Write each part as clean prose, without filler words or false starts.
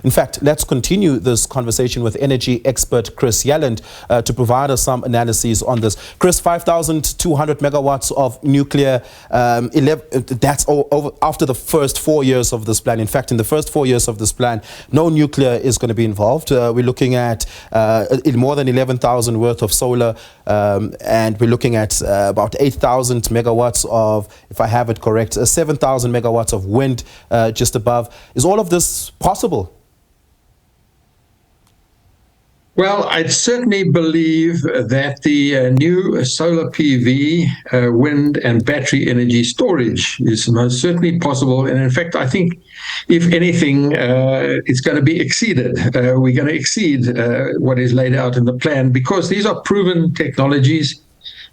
In fact, let's continue this conversation with energy expert Chris Yelland to provide us some analyses on this. Chris, 5,200 megawatts of nuclear, that's over after the first 4 years of this plan. In fact, in the first 4 years of this plan, no nuclear is going to be involved. We're looking at more than 11,000 worth of solar, and we're looking at about 8,000 megawatts of, if I have it correct, 7,000 megawatts of wind just above. Is all of this possible? Well, I certainly believe that the new solar PV, wind and battery energy storage is most certainly possible. And in fact, I think, if anything, it's going to be exceeded. We're going to exceed what is laid out in the plan, because these are proven technologies.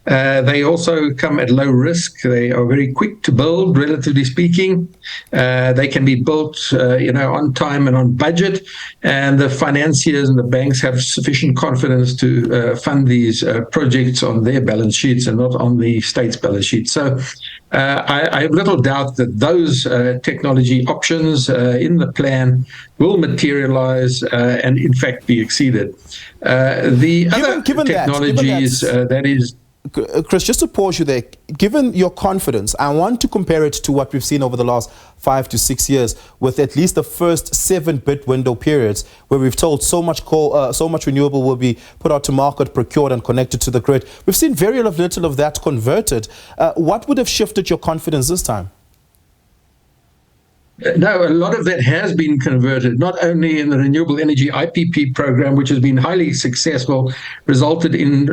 They also come at low risk. They are very quick to build, relatively speaking. They can be built, on time and on budget. And the financiers and the banks have sufficient confidence to fund these projects on their balance sheets and not on the state's balance sheet. So I have little doubt that those technology options in the plan will materialize and, in fact, be exceeded. The other technologies that is... Chris, just to pause you there, given your confidence, I want to compare it to what we've seen over the last 5 to 6 years, with at least the first 7-bit window periods, where we've told so much renewable will be put out to market, procured and connected to the grid. We've seen very little of that converted. What would have shifted your confidence this time? No, a lot of that has been converted, not only in the renewable energy IPP program, which has been highly successful, resulted in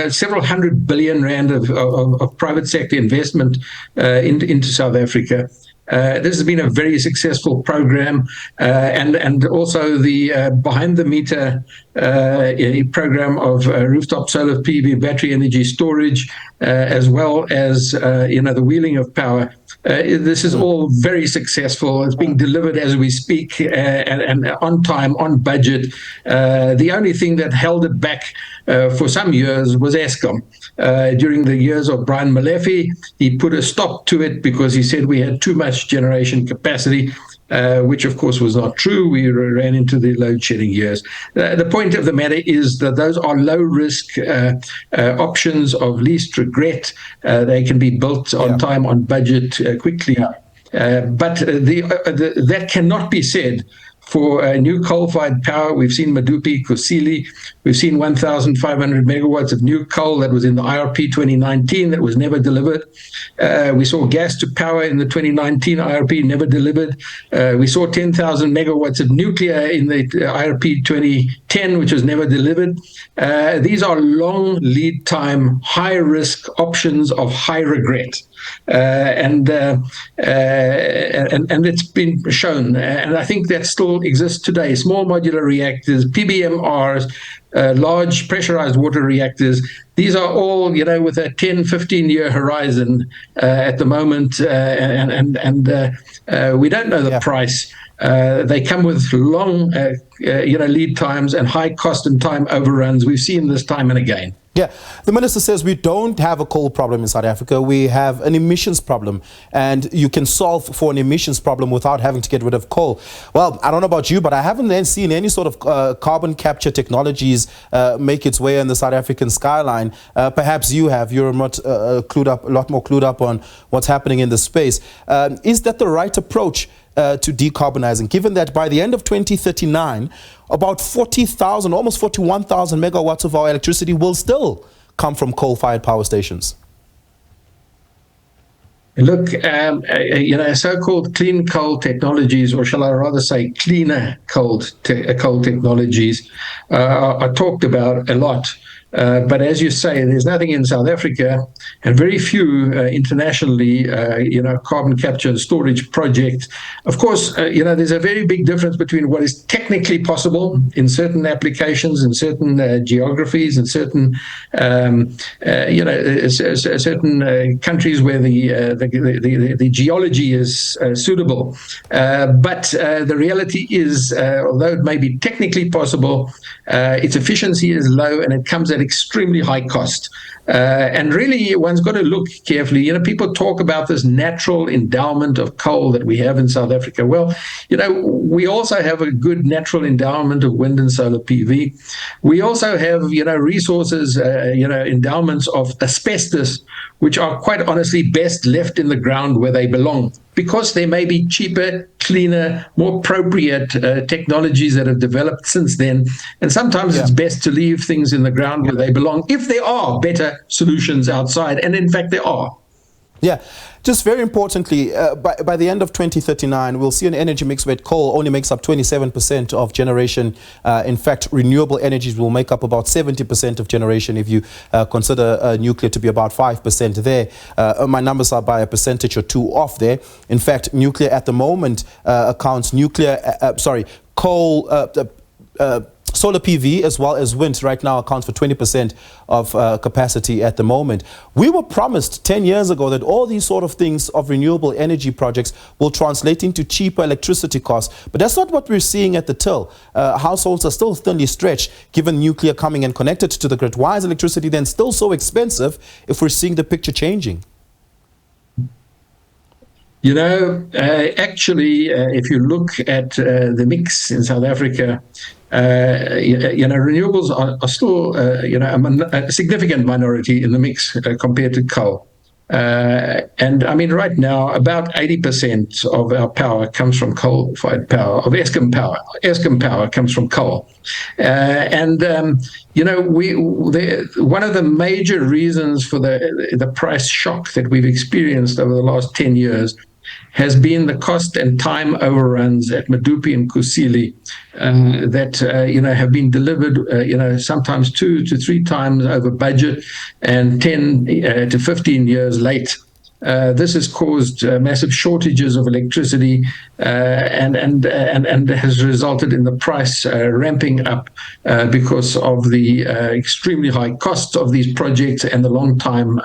several 100 billion rand of private sector investment into South Africa. This has been a very successful program, and also the behind the meter program of rooftop solar PV battery energy storage, as well as the wheeling of power. This is all very successful. It's being delivered as we speak, and on time, on budget. The only thing that held it back for some years was Eskom. During the years of Brian Molefe, he put a stop to it because he said we had too much generation capacity, which of course was not true. We ran into the load shedding years. The point of the matter is that those are low risk options of least regret. They can be built on time, on budget, quickly. But that cannot be said for new coal-fired power. We've seen Medupi, Kusile. We've seen 1,500 megawatts of new coal that was in the IRP 2019 that was never delivered. We saw gas to power in the 2019 IRP, never delivered. We saw 10,000 megawatts of nuclear in the IRP 2010, which was never delivered. These are long lead time, high risk options of high regret. And it's been shown, and I think that still exists today. Small modular reactors, PBMRs, large pressurized water reactors. These are all, with a 10, 15-year horizon at the moment, and we don't know the price. They come with long, lead times and high cost and time overruns. We've seen this time and again. Yeah, the minister says we don't have a coal problem in South Africa. We have an emissions problem, and you can solve for an emissions problem without having to get rid of coal. Well, I don't know about you, but I haven't then seen any sort of carbon capture technologies make its way in the South African skyline. Perhaps you have. You're not a lot more clued up on what's happening in the space. Is that the right approach to decarbonizing, given that by the end of 2039, about 40,000, almost 41,000 megawatts of our electricity will still come from coal-fired power stations? Look, so-called clean coal technologies, or shall I rather say cleaner coal technologies, are talked about a lot. But as you say, there's nothing in South Africa, and very few internationally, carbon capture and storage projects. Of course, there's a very big difference between what is technically possible in certain applications, in certain geographies, in certain, certain countries where the geology is suitable. But the reality is, although it may be technically possible, its efficiency is low and it comes at extremely high cost. And really, one's got to look carefully. People talk about this natural endowment of coal that we have in South Africa. Well, we also have a good natural endowment of wind and solar PV. We also have, resources, endowments of asbestos, which are quite honestly best left in the ground where they belong, because there may be cheaper, cleaner, more appropriate technologies that have developed since then. And sometimes it's best to leave things in the ground where they belong, if there are better solutions outside. And in fact, there are. Yeah, just very importantly, by the end of 2039, we'll see an energy mix where coal only makes up 27% of generation. In fact, renewable energies will make up about 70% of generation if you consider nuclear to be about 5% there. My numbers are by a percentage or two off there. In fact, nuclear at the moment coal, solar PV as well as wind right now accounts for 20% of capacity at the moment. We were promised 10 years ago that all these sort of things of renewable energy projects will translate into cheaper electricity costs, but that's not what we're seeing at the till. Households are still thinly stretched given nuclear coming and connected to the grid. Why is electricity then still so expensive if we're seeing the picture changing? Actually, if you look at the mix in South Africa, renewables are still, a significant minority in the mix compared to coal. And I mean, right now, about 80% of our power comes from coal-fired power, of Eskom power. Eskom power comes from coal. One of the major reasons for the price shock that we've experienced over the last 10 years has been the cost and time overruns at Medupi and Kusile that have been delivered sometimes 2 to 3 times over budget and 10 to 15 years late. This has caused massive shortages of electricity and has resulted in the price ramping up because of the extremely high costs of these projects and the long time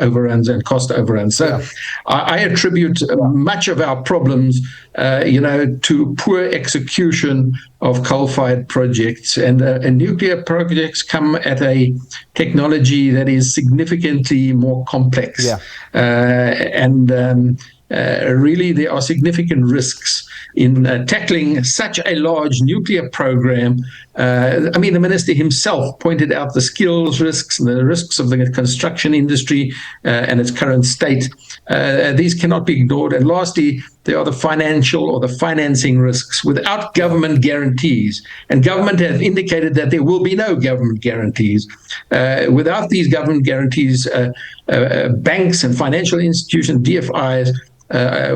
overruns and cost overruns. So I attribute much of our problems, to poor execution of coal-fired projects, and nuclear projects come at a technology that is significantly more complex. Really, there are significant risks in tackling such a large nuclear program. The minister himself pointed out the skills risks and the risks of the construction industry and its current state. These cannot be ignored. And lastly, there are the financial or the financing risks without government guarantees. And government have indicated that there will be no government guarantees. Without these government guarantees, banks and financial institutions, DFIs,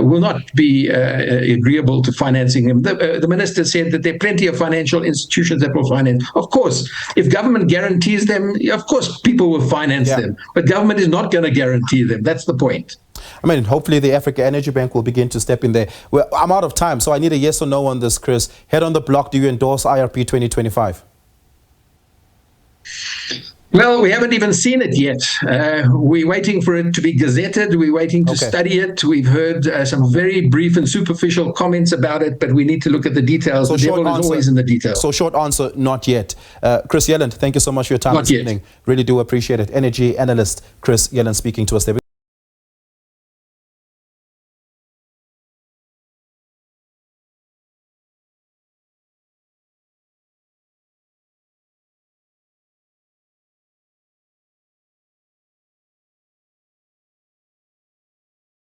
will not be agreeable to financing them. The minister said that there are plenty of financial institutions that will finance. Of course, if government guarantees them, of course people will finance them. But government is not going to guarantee them. That's the point. Hopefully the Africa Energy Bank will begin to step in there. Well, I'm out of time, so I need a yes or no on this, Chris. Head on the block. Do you endorse IRP 2025? Well, we haven't even seen it yet. We're waiting for it to be gazetted. We're waiting to study it. We've heard some very brief and superficial comments about it, but we need to look at the details. So the devil is always in the details. So short answer, not yet. Chris Yelland, thank you so much for your time this evening. Really do appreciate it. Energy analyst Chris Yelland speaking to us there.